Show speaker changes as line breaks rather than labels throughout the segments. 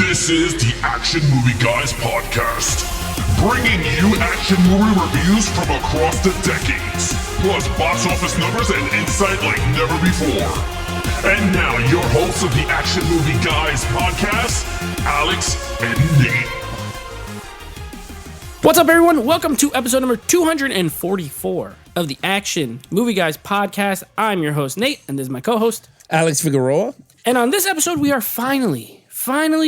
This is the Action Movie Guys podcast, bringing you action movie reviews from across the decades, plus box office numbers and insight like never before. And now, your hosts of the Action Movie Guys podcast, Alex and Nate.
What's up, everyone? Welcome to episode number 244 of the Action Movie Guys podcast. I'm your host, Nate, and this is my co-host,
Alex Figueroa.
And on this episode, we are finally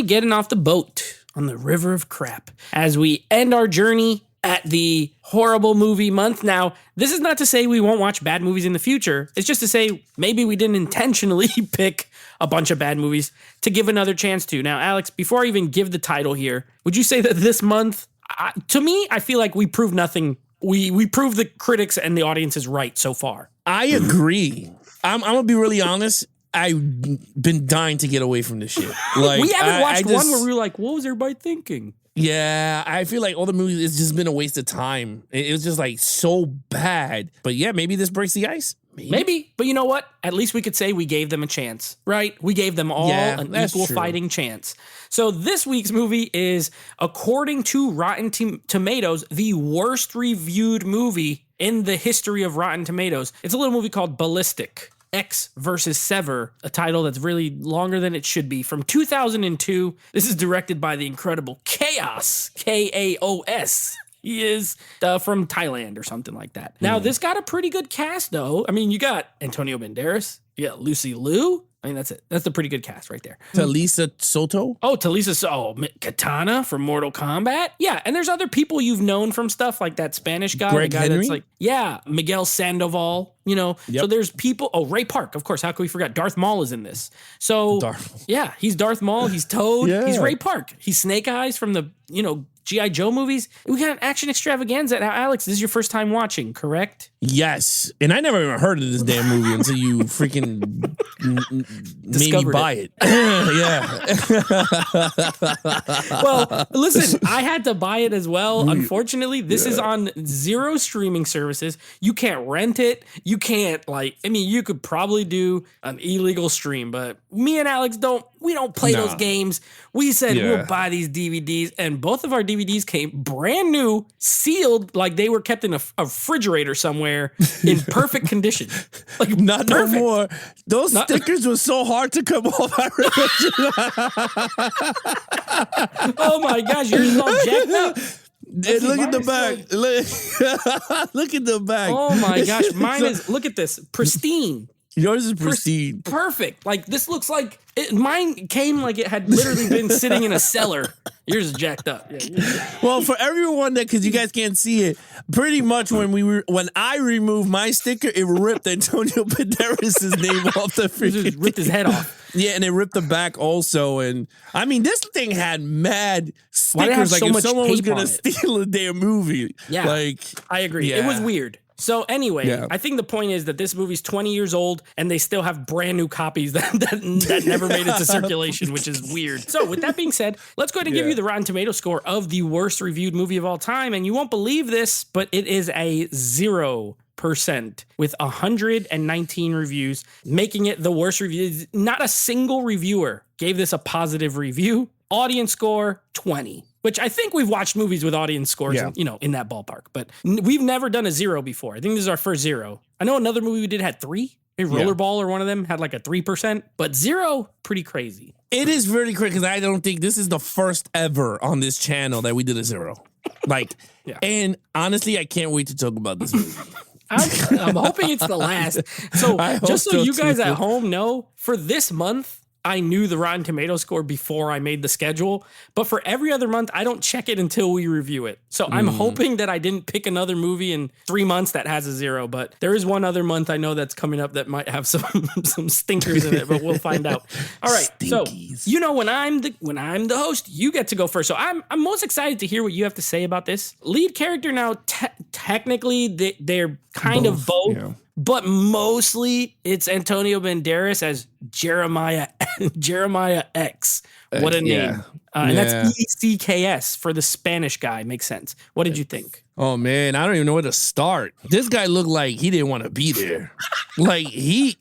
getting off the boat on the river of crap as we end our journey at the horrible movie month. Now, this is not to say we won't watch bad movies in the future. It's just to say maybe we didn't intentionally pick a bunch of bad movies to give another chance to. Now, Alex, before I even give the title here, would you say that this month, to me, I feel like we proved nothing. We proved the critics and the audience is right so far.
I agree. I'm going to be really honest. I've been dying to get away from this shit. Like,
we haven't watched one where we were like, what was everybody thinking?
Yeah, I feel like all the movies, it's just been a waste of time. It was just like so bad. But yeah, maybe this breaks the ice.
Maybe. But you know what? At least we could say we gave them a chance, right? We gave them all an equal fighting chance. So this week's movie is, according to Rotten Tomatoes, the worst reviewed movie in the history of Rotten Tomatoes. It's a little movie called Ballistic. Ecks versus Sever, a title that's really longer than it should be, from 2002. This is directed by the incredible Chaos, K-A-O-S. He is from Thailand or something like that. Now, this got a pretty good cast, though. I mean, you got Antonio Banderas, you got Lucy Liu. I mean, that's it. That's a pretty good cast right there.
Talisa Soto?
Oh, Katana from Mortal Kombat. Yeah, and there's other people you've known from stuff like that Spanish guy.
Greg
the guy
Henry?
That's like, yeah, Miguel Sandoval, you know.
Yep.
So there's people. Oh, Ray Park, of course. How could we forget? Darth Maul is in this. So, yeah, he's Darth Maul. He's Toad.
Yeah.
He's Ray Park. He's Snake Eyes from the, G.I. Joe movies. We got an action extravaganza. Now, Alex, this is your first time watching, correct?
Yes. And I never even heard of this damn movie until you freaking made me buy it. Yeah.
Well, listen, I had to buy it as well. Unfortunately, this is on 0 streaming services. You can't rent it. You can't, you could probably do an illegal stream, but me and Alex don't play those games. We said we'll buy these DVDs, and both of our DVDs came brand new, sealed, like they were kept in a refrigerator somewhere in perfect condition. Like,
not perfect. No more. Those stickers were so hard to come off. I
Oh my gosh, yours is all jacked up.
Look at the back. Look at the back.
Oh my gosh, mine is, look at this, pristine.
Yours is pristine.
Perfect. Like, this looks like mine came like it had literally been sitting in a cellar. Yours is jacked up. Yeah,
well, for everyone because you guys can't see it, pretty much when I removed my sticker, it ripped Antonio Banderas' name off the freaking
just ripped his head off.
Yeah, and it ripped the back also. And I mean, this thing had mad stickers. Like, if someone was going to steal a damn movie.
Yeah, I agree.
Yeah.
It was weird. So anyway, I think the point is that this movie's 20 years old and they still have brand new copies that never made it to circulation, which is weird. So with that being said, let's go ahead and give you the Rotten Tomatoes score of the worst reviewed movie of all time. And you won't believe this, but it is a 0% with 119 reviews, making it the worst review. Not a single reviewer gave this a positive review. Audience score, 20. Which I think we've watched movies with audience scores, in that ballpark. But we've never done a 0 before. I think this is our first 0. I know another movie we did had 3. Rollerball or one of them had like a 3%. But 0, pretty crazy.
It is really crazy because I don't think this is the first ever on this channel that we did a 0. And honestly, I can't wait to talk about this movie.
I'm hoping it's the last. So just so you guys at home know, for this month, I knew the Rotten Tomatoes score before I made the schedule, but for every other month, I don't check it until we review it. So I'm hoping that I didn't pick another movie in 3 months that has a 0, but there is one other month I know that's coming up that might have some stinkers in it, but we'll find out. All right, Stinkies. So when I'm the host, you get to go first. So I'm most excited to hear what you have to say about this. Lead character now, technically they're kind of both. Yeah. But mostly it's Antonio Banderas as Jeremiah Ecks. What a name. And that's Ecks for the Spanish guy. Makes sense. What did you think?
Oh, man, I don't even know where to start. This guy looked like he didn't want to be there. If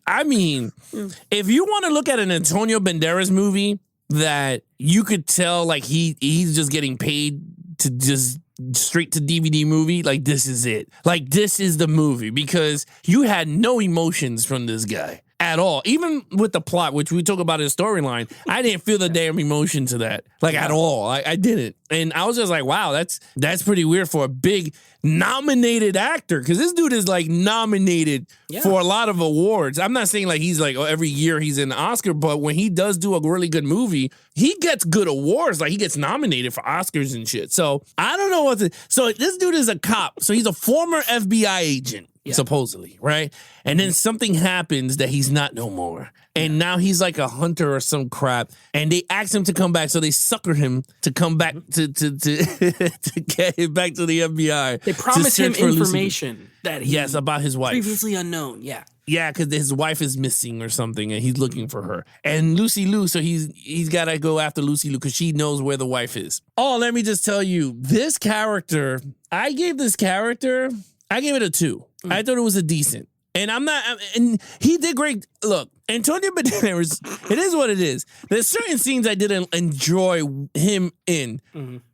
you want to look at an Antonio Banderas movie that you could tell like he's just getting paid to just straight to DVD movie. Like, this is it. Like, this is the movie, because you had no emotions from this guy at all. Even with the plot, which we talk about in the storyline, I didn't feel the damn emotion to that, like, at all. I didn't. And I was just like, wow, that's pretty weird for a big nominated actor, because this dude is like nominated for a lot of awards. I'm not saying like he's like, oh, every year he's in the Oscar, but when he does do a really good movie, he gets good awards. Like, he gets nominated for Oscars and shit. So I don't know what to. So this dude is a cop. So he's a former FBI agent. Supposedly, right? And then something happens that he's not no more. And now he's like a hunter or some crap. And they ask him to come back. So they sucker him to come back to get him back to the FBI.
They promise him information that he
about his wife.
Previously unknown,
Yeah, because his wife is missing or something, and he's looking for her. And Lucy Liu, so he's got to go after Lucy Liu because she knows where the wife is. Oh, let me just tell you, this character, I gave it a 2. I thought it was a decent. And and he did great. Look, Antonio Banderas, it is what it is. There's certain scenes I didn't enjoy him in,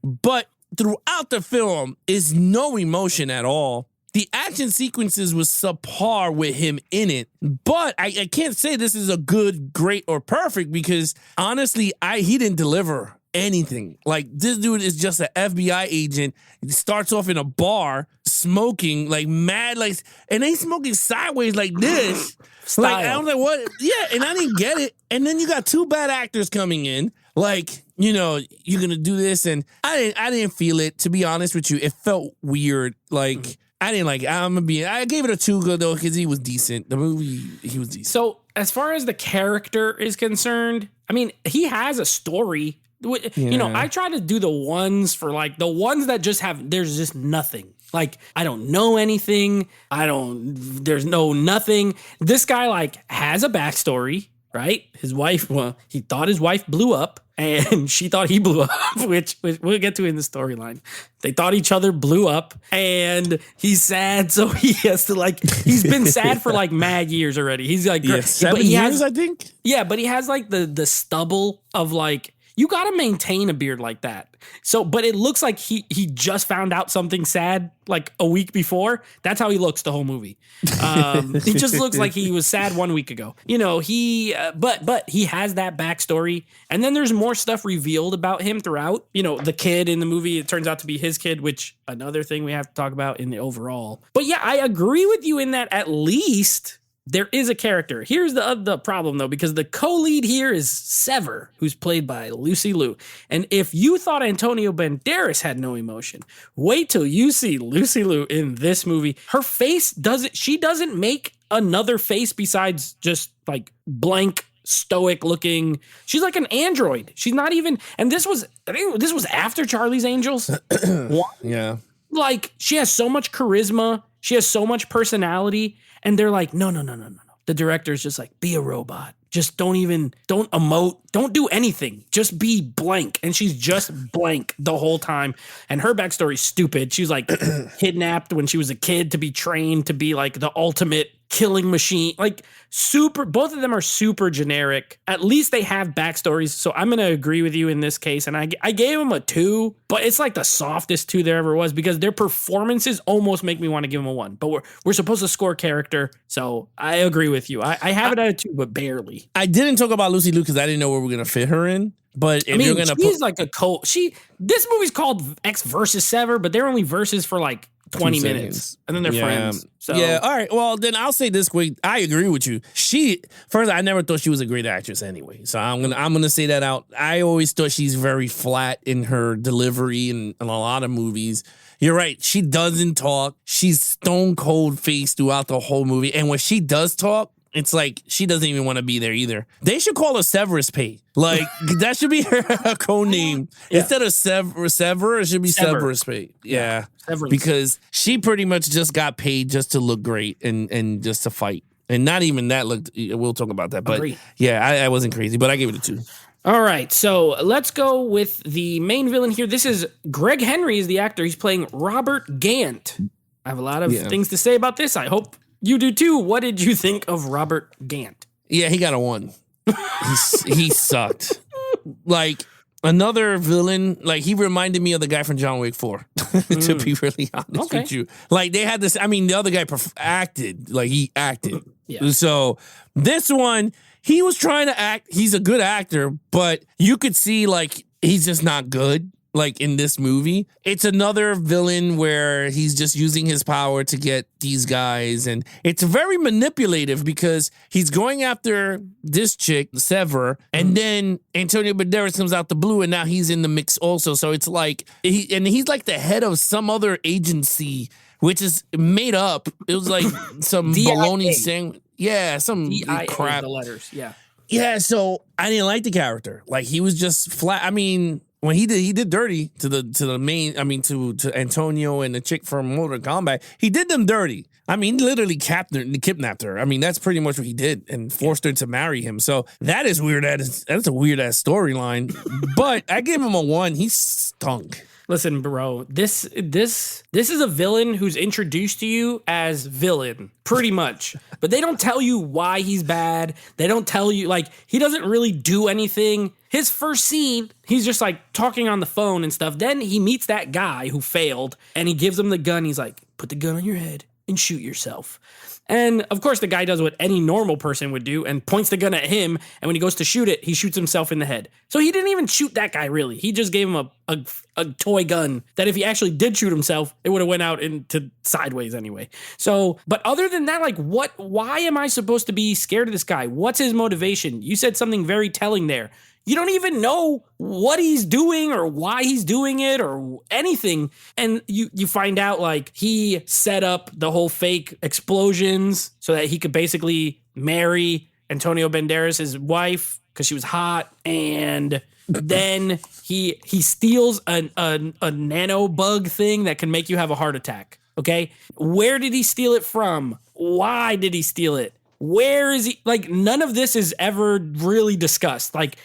but throughout the film is no emotion at all. The action sequences was subpar with him in it, but I can't say this is a good, great, or perfect, because honestly, he didn't deliver anything. Like, this dude is just an FBI agent. He starts off in a bar smoking like mad, like, and they smoking sideways like this.
Style.
Like, I was like, what? Yeah, and I didn't get it. And then you got 2 bad actors coming in. Like, you know, you're gonna do this, and I didn't feel it. To be honest with you, it felt weird. Like. I didn't like it. I gave it a 2 though, because he was decent. The movie, he was decent.
So as far as the character is concerned, I mean, he has a story. You know, I try to do the ones that just there's just nothing. Like, I don't know anything. There's nothing. This guy like has a backstory, right? His wife, he thought his wife blew up. And she thought he blew up, which we'll get to in the storyline. They thought each other blew up, and he's sad, so he has to he's been sad for like mad years already. He's like
7 years, I think.
Yeah, but he has like the stubble of like, you got to maintain a beard like that. So, but it looks like he just found out something sad like a week before. That's how he looks the whole movie. He just looks like he was sad 1 week ago. You know, but he has that backstory, and then there's more stuff revealed about him throughout. You know, the kid in the movie, it turns out to be his kid, which another thing we have to talk about in the overall. But yeah, I agree with you in that at least there is a character. Here's the problem, though, because the co-lead here is Sever, who's played by Lucy Liu. And if you thought Antonio Banderas had no emotion, wait till you see Lucy Liu in this movie. Her face doesn't make another face besides just like blank, stoic looking. She's like an android. She's not even, and this was after Charlie's Angels.
Yeah.
Like, she has so much charisma. She has so much personality. And they're like, no. The director's just like, be a robot. Just don't emote. Don't do anything. Just be blank. And she's just blank the whole time. And her backstory's stupid. She was like kidnapped when she was a kid to be trained to be like the ultimate killing machine. Like, both of them are super generic. At least they have backstories. So I'm going to agree with you in this case. And I gave them a 2, but it's like the softest 2 there ever was, because their performances almost make me want to give them a 1. But we're supposed to score character. So I agree with you. I have it at a 2, but barely.
I didn't talk about Lucy Liu because I didn't know where we're going to fit her in. But if you're going to
she's like a cult. This movie's called Ecks versus Sever, but they're only verses for like 20 minutes, and then they're friends. So.
Yeah, all right. Well, then I'll say this quick. I agree with you. I never thought she was a great actress anyway. So I'm gonna say that out. I always thought she's very flat in her delivery in a lot of movies. You're right. She doesn't talk. She's stone cold faced throughout the whole movie, and when she does talk, it's like she doesn't even want to be there either. They should call her Severus Pay. Like, that should be her code name. Yeah. Instead of Sever, it should be Severus Pay. Yeah. Severance. Because she pretty much just got paid just to look great and just to fight. And not even that looked, we'll talk about that. But Agreed. Yeah, I wasn't crazy, but I gave it a 2.
All right, so let's go with the main villain here. This is Greg Henry is the actor. He's playing Robert Gant. I have a lot of things to say about this. I hope you do too. What did you think of Robert Gant?
Yeah, he got a 1. He sucked. Like, Another villain, like he reminded me of the guy from John Wick 4, to be really honest with you. Like they had this, I mean, the other guy acted, like he acted.
Yeah.
So this one, he was trying to act, he's a good actor, but you could see like he's just not good. Like in this movie, it's another villain where he's just using his power to get these guys. And it's very manipulative because he's going after this chick, Sever, and then Antonio Banderas comes out the blue and now he's in the mix also. So it's like, he's like the head of some other agency, which is made up. It was like some baloney saying, yeah, some
DIA,
crap.
the letters, yeah.
Yeah, so I didn't like the character. Like he was just flat. I mean, when he did dirty to the main, I mean to Antonio and the chick from Mortal Kombat, he did them dirty. I mean, he literally kidnapped her. I mean, that's pretty much what he did and forced her to marry him. So that is weird. That's a weird ass storyline. But I gave him a 1. He stunk.
Listen, bro, this is a villain who's introduced to you as villain, pretty much. But they don't tell you why he's bad. They don't tell you, like, he doesn't really do anything. His first scene, he's just like talking on the phone and stuff. Then he meets that guy who failed and he gives him the gun. He's like, put the gun on your head and shoot yourself. And of course, the guy does what any normal person would do and points the gun at him. And when he goes to shoot it, he shoots himself in the head. So he didn't even shoot that guy, really. He just gave him a toy gun that if he actually did shoot himself, it would have went out into sideways anyway. So, but other than that, like, why am I supposed to be scared of this guy? What's his motivation? You said something very telling there. You don't even know what he's doing or why he's doing it or anything. And you find out like he set up the whole fake explosions so that he could basically marry Antonio Banderas' wife because she was hot. And then he steals a nano bug thing that can make you have a heart attack. Okay. Where did he steal it from? Why did he steal it? Where is he? Like, none of this is ever really discussed. Like,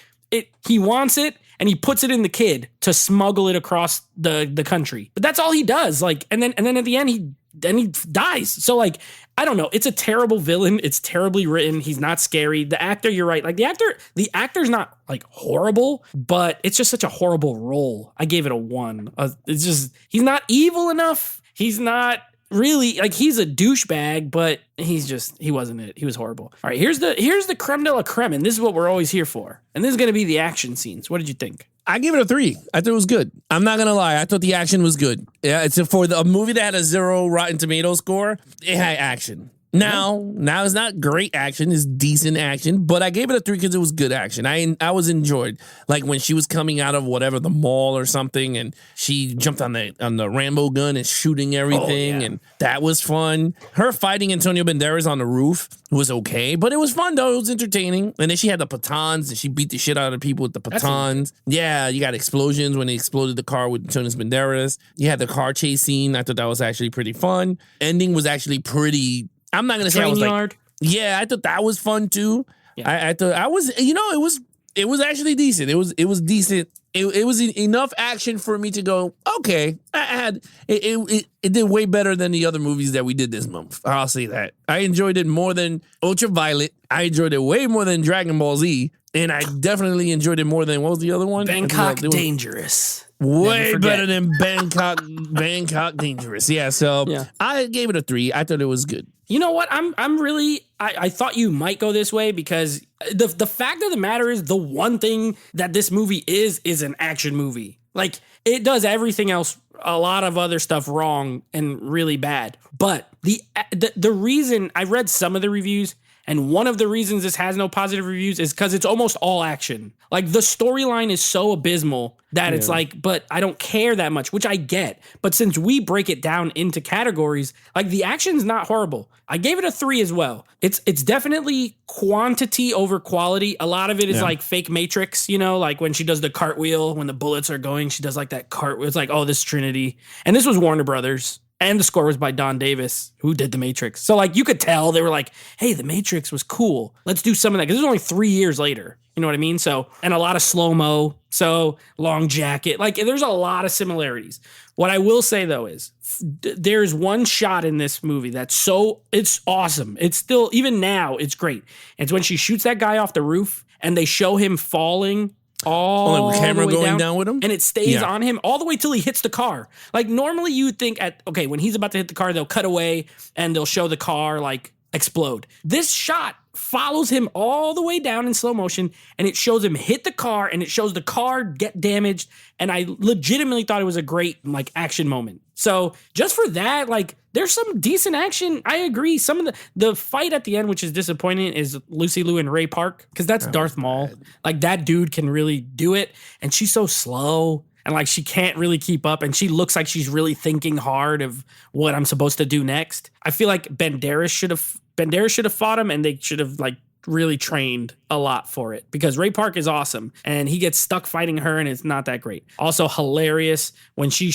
he wants it and he puts it in the kid to smuggle it across the country. But that's all he does. Like, and then at the end he dies. So like, I don't know. It's a terrible villain. It's terribly written. He's not scary. The actor, you're right. Like the actor's not like horrible, but it's just such a horrible role. I gave it a 1. It's just, he's not evil enough. He's not really, like, he's a douchebag, but he wasn't it. He was horrible. All right, here's the creme de la creme, and this is what we're always here for. And this is going to be the action scenes. What did you think?
I give it a 3. I thought it was good. I'm not going to lie. I thought the action was good. Yeah, it's for a movie that had a 0 Rotten Tomatoes score. It had action. Now it's not great action, it's decent action, but I gave it a 3 because it was good action. I was enjoyed. Like when she was coming out of whatever, the mall or something, and she jumped on the Rambo gun and shooting everything, and that was fun. Her fighting Antonio Banderas on the roof was okay, but it was fun though. It was entertaining. And then she had the batons, and she beat the shit out of people with the batons. Yeah, you got explosions when they exploded the car with Antonio Banderas. You had the car chase scene. I thought that was actually pretty fun. Ending was actually pretty. I'm not gonna say I was like, yeah, I thought that was fun too. Yeah. I thought I was, it was actually decent. It was decent. It was enough action for me to go, okay. It did way better than the other movies that we did this month. I'll say that. I enjoyed it more than Ultraviolet. I enjoyed it way more than Dragon Ball Z, and I definitely enjoyed it more than, what was the other one?
Bangkok Dangerous.
Way better than Bangkok Dangerous. Yeah, so I gave it a 3. I thought it was good.
You know what? I'm really, I thought you might go this way because the fact of the matter is the one thing that this movie is an action movie. Like, it does everything else, a lot of other stuff wrong and really bad. But the reason, I read some of the reviews, and one of the reasons this has no positive reviews is because it's almost all action. Like, the storyline is so abysmal that it's like, but I don't care that much, which I get. But since we break it down into categories, like, the action's not horrible. I gave it a 3 as well. It's definitely quantity over quality. A lot of it is like fake Matrix, like when she does the cartwheel, when the bullets are going, she does like that cartwheel. It's like, oh, this Trinity. And this was Warner Brothers. And the score was by Don Davis, who did The Matrix. So, like, you could tell they were like, hey, The Matrix was cool. Let's do some of that. Because it was only 3 years later. You know what I mean? So, and a lot of slow-mo. So, long jacket. Like, there's a lot of similarities. What I will say, though, is there's one shot in this movie that's it's awesome. It's still, even now, it's great. It's when she shoots that guy off the roof and they show him falling all
the camera
the way
going down with him?
And it stays on him all the way till he hits the car. Like normally you would think when he's about to hit the car, they'll cut away and they'll show the car like explode. This shot follows him all the way down in slow motion and it shows him hit the car and it shows the car get damaged. And I legitimately thought it was a great like action moment. So just for that, like there's some decent action. I agree. Some of the fight at the end, which is disappointing, is Lucy Liu and Ray Park, because that's Darth Maul. Like that dude can really do it. And she's so slow. And like she can't really keep up, and she looks like she's really thinking hard of what I'm supposed to do next. I feel like Banderas should have fought him, and they should have like really trained a lot for it, because Ray Park is awesome and he gets stuck fighting her and it's not that great. Also hilarious when he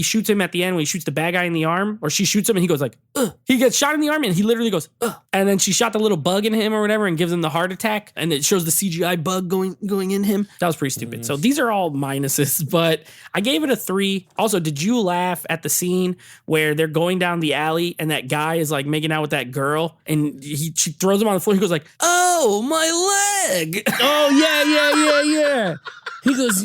shoots him at the end, when he shoots the bad guy in the arm, or she shoots him and he goes like, ugh. He gets shot in the arm and he literally goes, ugh. And then she shot the little bug in him or whatever and gives him the heart attack, and it shows the CGI bug going in him. That was pretty stupid. So these are all minuses, but I gave it a 3. Also, did you laugh at the scene where they're going down the alley and that guy is like making out with that girl and she throws him on the floor? He goes like, oh, my leg.
Oh, yeah. He goes,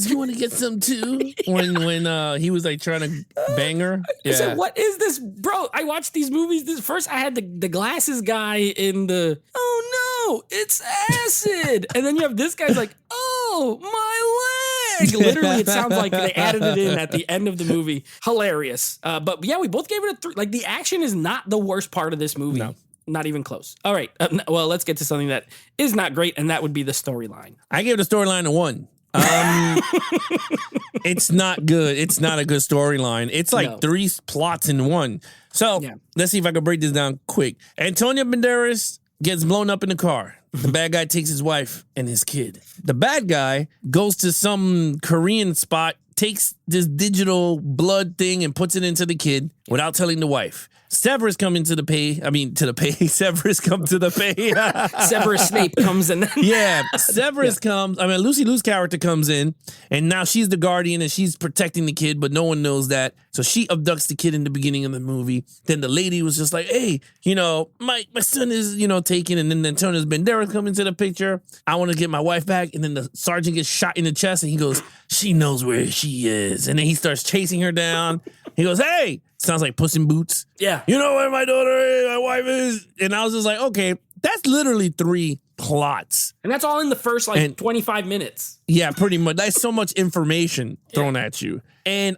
you want to get some too? When he was like trying to bang her.
I said, what is this? Bro, I watched these movies. First I had the glasses guy in the, oh no, it's acid. And then you have this guy's like, oh, my leg. Literally, it sounds like they added it in at the end of the movie. Hilarious. But yeah, we both gave it a 3. Like the action is not the worst part of this movie. No. Not even close. All right. Well, let's get to something that is not great, and that would be the storyline.
I gave the storyline a 1. It's not good. It's not a good storyline. It's like 3 plots in one. So let's see if I can break this down quick. Antonio Banderas gets blown up in the car. The bad guy takes his wife and his kid. The bad guy goes to some Korean spot, takes this digital blood thing and puts it into the kid without telling the wife. Severus come into the pay. Severus come to the pay.
Severus Snape comes in.
Severus comes. Lucy Liu's character comes in, and now she's the guardian and she's protecting the kid, but no one knows that. So she abducts the kid in the beginning of the movie. Then the lady was just like, hey, my son is, taken. And then Antonio Banderas come into the picture. I want to get my wife back. And then the sergeant gets shot in the chest and he goes, she knows where she is. And then he starts chasing her down. He goes, hey, sounds like Puss in Boots.
Yeah.
You know where my daughter is, my wife is. And I was just like, okay, that's literally 3 plots.
And that's all in the first 25 minutes.
Yeah, pretty much. That's so much information thrown at you. And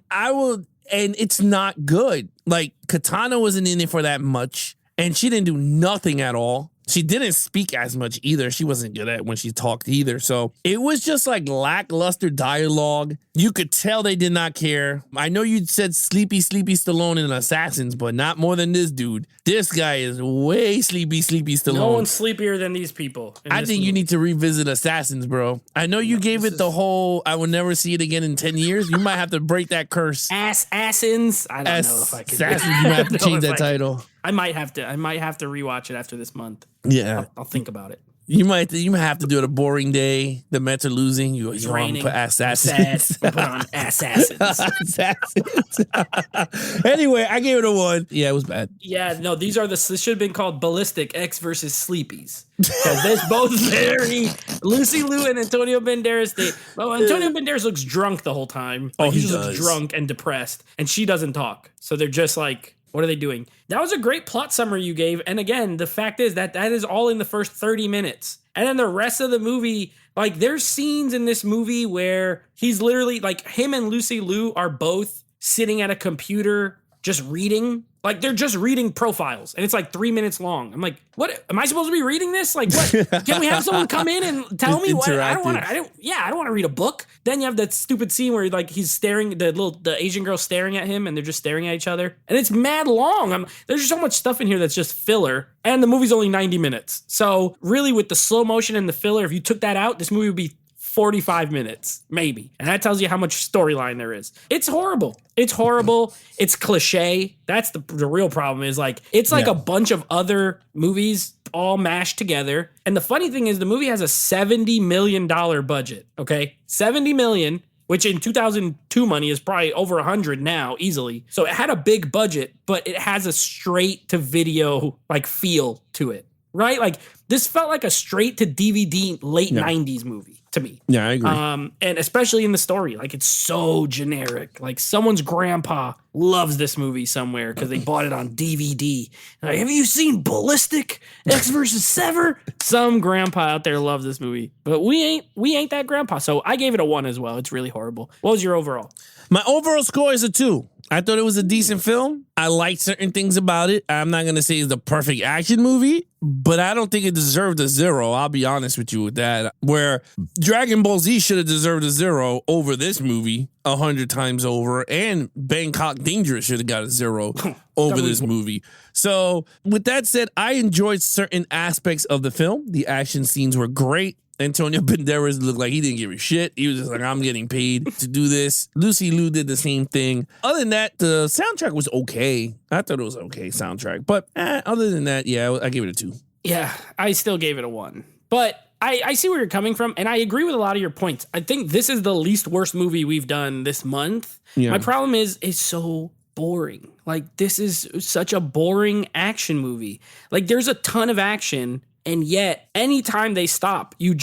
it's not good. Like, Katana wasn't in it for that much, and she didn't do nothing at all. She didn't speak as much either. She wasn't good at when she talked either. So it was just like lackluster dialogue. You could tell they did not care. I know you said Sleepy Stallone in Assassins, but not more than this dude. This guy is way Sleepy Stallone.
No one's sleepier than these people.
I think you need to revisit Assassins, bro. I know you gave it the whole, I will never see it again in 10 years. You might have to break that curse.
Assassins? I don't know if I can.
Assassins, you might have to change that title.
I might have to rewatch it after this month.
Yeah.
I'll think about it.
You might have to do it a boring day. The Mets are losing. You want to put Assassins.
Put on Assassins.
Anyway, I gave it a 1. Yeah, it was bad.
Yeah, no, this should have been called Ballistic, Ecks versus Sleepies. Because there's both very Lucy Liu and Antonio Banderas. Antonio Banderas looks drunk the whole time. He just looks drunk and depressed. And she doesn't talk. So they're just like, what are they doing? That was a great plot summary you gave. And again, the fact is that is all in the first 30 minutes. And then the rest of the movie, like there's scenes in this movie where he's literally like him and Lucy Liu are both sitting at a computer just reading. Like they're just reading profiles and it's like 3 minutes long. I'm like, what? Am I supposed to be reading this? Like, what? Can we have someone come in and tell me what? I don't want to read a book. Then you have that stupid scene where like he's staring, the Asian girl staring at him and they're just staring at each other. And it's mad long. There's just so much stuff in here that's just filler. And the movie's only 90 minutes. So really with the slow motion and the filler, if you took that out, this movie would be 45 minutes, maybe. And that tells you how much storyline there is. It's horrible. It's cliche. That's the real problem is like, it's like a bunch of other movies all mashed together. And the funny thing is the movie has a $70 million budget. Okay. 70 million, which in 2002 money is probably over 100 now easily. So it had a big budget, but it has a straight to video like feel to it. Right? Like this felt like a straight to DVD late 90s movie to me.
Yeah, I agree.
And especially in the story, like it's so generic. Like someone's grandpa loves this movie somewhere because they bought it on DVD. Like, have you seen Ballistic? Ecks versus Sever? Some grandpa out there loves this movie, but we ain't that grandpa. So I gave it a 1 as well. It's really horrible. What was your overall?
My overall score is a 2. I thought it was a decent film. I liked certain things about it. I'm not going to say it's the perfect action movie, but I don't think it deserved a 0. I'll be honest with you with that. Where Dragon Ball Z should have deserved a 0 over this movie 100 times over, and Bangkok Dangerous should have got a 0 over this movie. So with that said, I enjoyed certain aspects of the film. The action scenes were great. Antonio Banderas looked like he didn't give a shit. He was just like, I'm getting paid to do this. Lucy Liu did the same thing. Other than that, the soundtrack was okay. I thought it was okay soundtrack. But other than that, yeah, I gave it a 2.
Yeah, I still gave it a 1. But I see where you're coming from, and I agree with a lot of your points. I think this is the least worst movie we've done this month. Yeah. My problem is it's so boring. Like, this is such a boring action movie. Like, there's a ton of action, and yet anytime they stop, you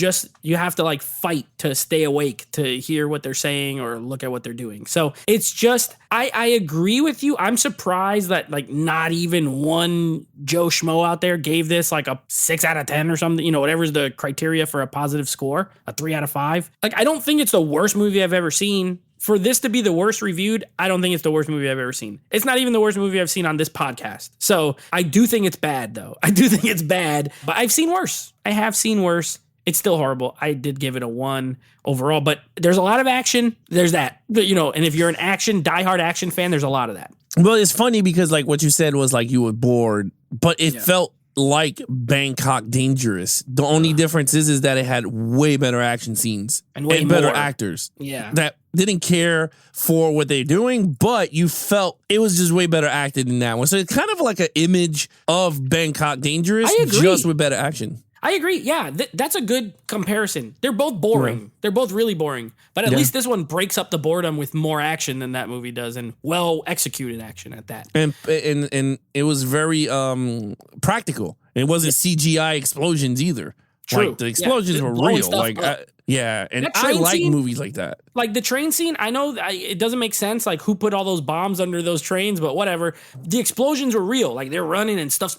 have to like fight to stay awake to hear what they're saying or look at what they're doing. So it's just, I agree with you. I'm surprised that like not even one Joe Schmo out there gave this like a 6 out of 10 or something, whatever's the criteria for a positive score, a 3 out of 5. Like, I don't think it's the worst movie I've ever seen. For this to be the worst reviewed, I don't think it's the worst movie I've ever seen. It's not even the worst movie I've seen on this podcast. So I do think it's bad, though. I do think it's bad, but I've seen worse. I have seen worse. It's still horrible. I did give it a 1 overall, but there's a lot of action. There's that, and if you're an diehard action fan, there's a lot of that.
Well, it's funny because like what you said was like you were bored, but it felt like Bangkok Dangerous. The only difference is that it had way better action scenes and better actors.
Yeah.
That didn't care for what they're doing, but you felt it was just way better acted than that one. So it's kind of like an image of Bangkok Dangerous, just with better action.
I agree. Yeah, that's a good comparison. They're both boring. Yeah. They're both really boring. But at least this one breaks up the boredom with more action than that movie does, and well-executed action at that.
And it was very practical. It wasn't CGI explosions either.
True.
Like, the explosions were real. Like, and I like movies like that.
Like the train scene, I know it doesn't make sense. Like, who put all those bombs under those trains? But whatever. The explosions were real. Like, they're running and stuff's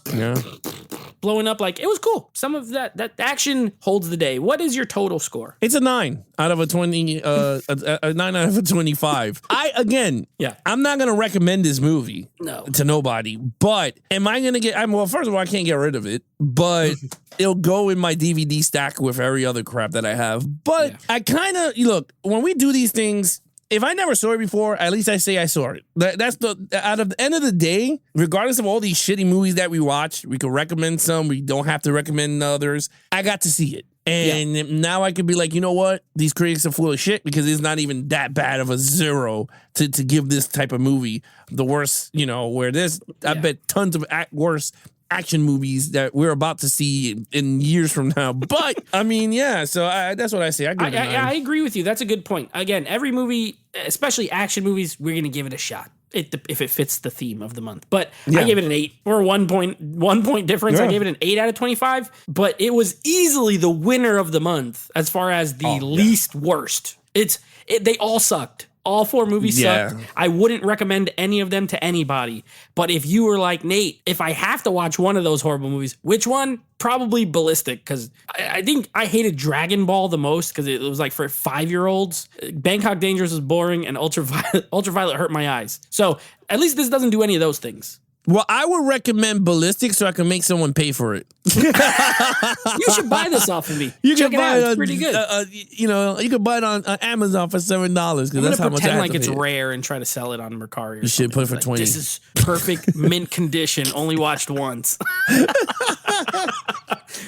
blowing up. Like, it was cool. Some of that action holds the day. What is your total score?
It's a 9 out of a 20. A 9 out of a 25. I'm not gonna recommend this movie to nobody. But am I gonna get? Well, first of all, I can't get rid of it. But it'll go in my DVD stack with every other crap that I have. But I kind of look when we do these things. If I never saw it before, at least I say I saw it. That's out of the end of the day, regardless of all these shitty movies that we watch, we could recommend some. We don't have to recommend others. I got to see it. And now I could be like, you know what? These critics are full of shit because it's not even that bad of a 0 to give this type of movie the worst, where there's, I bet tons of worse action movies that we're about to see in years from now. But I mean, so that's what I say. I
agree with you. That's a good point. Again, every movie, especially action movies, we're going to give it a shot if it fits the theme of the month. But I gave it an 8 or 1 point difference. I gave it an 8 out of 25, but it was easily the winner of the month as far as the least worst. They all sucked. All 4 movies sucked. I wouldn't recommend any of them to anybody. But if you were like, Nate, if I have to watch one of those horrible movies, which one? Probably Ballistic, because I think I hated Dragon Ball the most because it was like for 5-year-olds. Bangkok Dangerous was boring, and Ultraviolet hurt my eyes. So at least this doesn't do any of those things.
Well, I would recommend Ballistic so I can make someone pay for it.
You should buy this off of me.
You can
buy it. It's pretty good.
You can buy it on Amazon for $7 because that's how much I have
like
to
it's
pay.
Rare and try to sell it on Mercari.
You should put it for 20.
This is perfect mint condition. Only watched once.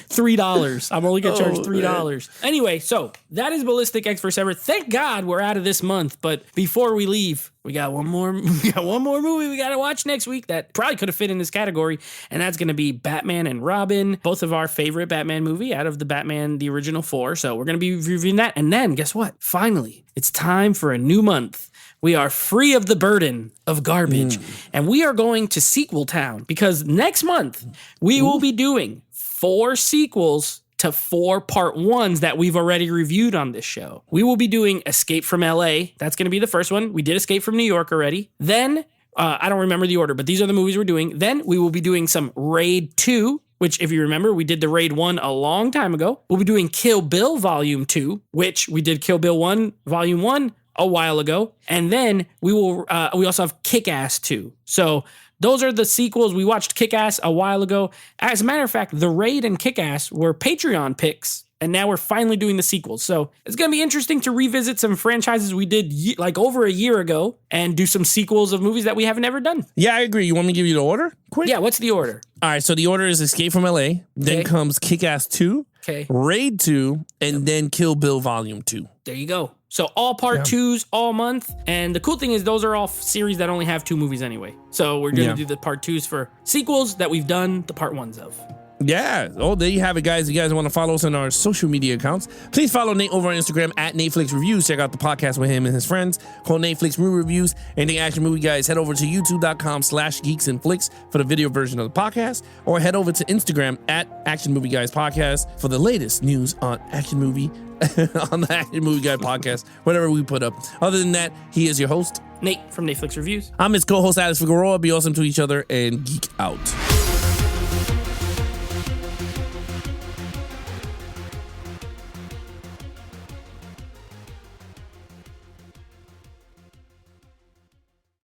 $3. I'm only gonna charge $3. Anyway, so that is Ballistic Ecks vs. Sever. Thank God we're out of this month. But before we leave, we got one more movie we got to watch next week that probably could have fit in this category, and that's going to be Batman and Robin, both of our favorite Batman movie out of the original 4. So we're going to be reviewing that. And then guess what? Finally, it's time for a new month. We are free of the burden of garbage, and we are going to Sequel Town because next month we will be doing 4 sequels to 4 part 1s that we've already reviewed on this show. We will be doing Escape from LA. That's going to be the first one. We did Escape from New York already. Then, I don't remember the order, but these are the movies we're doing. Then we will be doing some Raid 2, which if you remember, we did the Raid 1 a long time ago. We'll be doing Kill Bill Volume 2, which we did Kill Bill 1 Volume 1 a while ago. And then we also have Kick-Ass 2. So those are the sequels. We watched Kick-Ass a while ago. As a matter of fact, the Raid and Kick-Ass were Patreon picks, and now we're finally doing the sequels. So it's going to be interesting to revisit some franchises we did like over a year ago and do some sequels of movies that we haven't ever done.
Yeah, I agree. You want me to give you the order? Quick?
Yeah, what's the order?
All right, so the order is Escape from LA, then comes Kick-Ass 2, Raid 2, and then Kill Bill Volume 2.
There you go. So all part 2s all month. And the cool thing is those are all series that only have 2 movies anyway. So we're going to do the part 2s for sequels that we've done the part 1s of.
Yeah. Oh, there you have it, guys. If you guys want to follow us on our social media accounts, please follow Nate over on Instagram at Netflix Reviews. Check out the podcast with him and his friends called Netflix Movie Reviews. Anything Action Movie Guys, head over to youtube.com/geeks and flicks for the video version of the podcast, or head over to Instagram at Action Movie Guys Podcast for the latest news on action movie on the Action Movie Guy podcast, whatever we put up. Other than that, he is your host,
Nate from Netflix Reviews.
I'm his co-host, Alex Figueroa. Be awesome to each other and geek out.